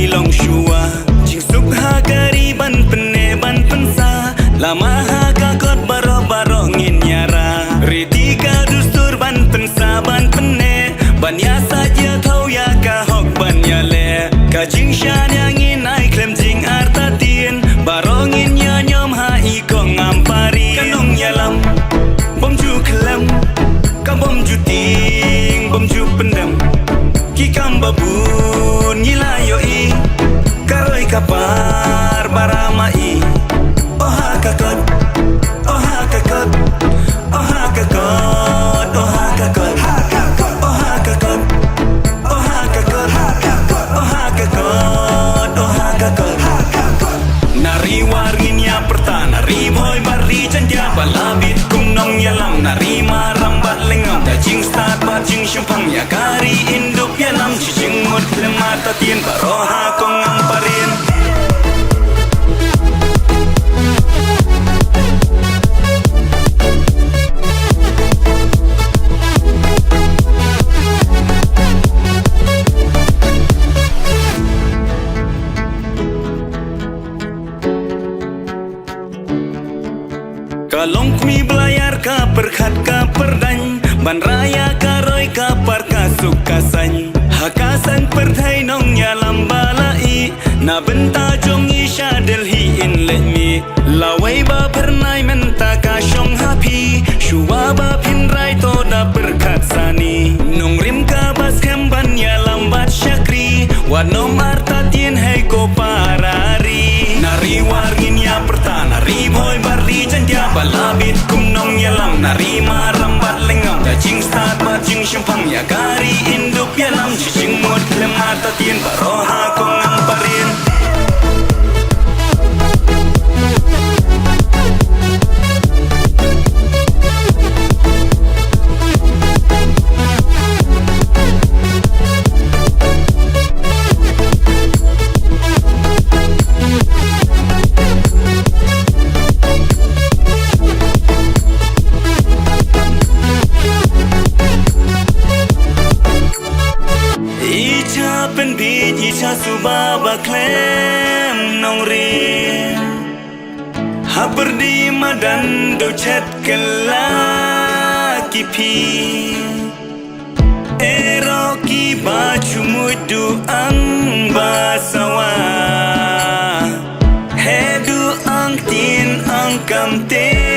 long shua jing suk ha kari ban penne ban pensa lama ha ka kot baro baro ngin nyara ritika dustur ban pensa ban penne ban ya saja thau ya ka hok ban ya le ka jing shan yang ngin ai klem jing arta tien baro ngin ya nyom ha i kong ampari kanong yalam bom ju klem ka bom ju ting bom ju pendam ki kam babun ngilayo i karoi kapar baramai oh ha kakot oh ha kakot oh ha kakot oh ha kakot oh ha kakot oh ha kakot oh ha kakot oh ha kakot nari warin ya perta nari boy bari jantia balabit kum nong yalam nari maram bat lengam da jing start bat jing shumpang ya kari indup yalam jing mut lemata tien baroha kong amparin kalong mi belayar ka perkhat ka perdany ban raya ka roi ka par ka sukasan hakasan perthai nong ya lambalai na benta jong isha delhi in let me lawai ba pernai menta ka shong happy shuwa ba pin rai to da perkhat sani nong rim ka bas kem ban ya lambat syakri wano marta tien hai ko parari nari wargin ya perta nari boy bari jantia balabit kum nong yalam nari maram bat lengam da jing start bat jing shumpang ya kari indup yalam jing mut lemata tien baroha kong amparin Icha subaba klem nong rin haperdi madan do chat kela kipi eroki baju mudu ang basawa hedu ang tin ang kamte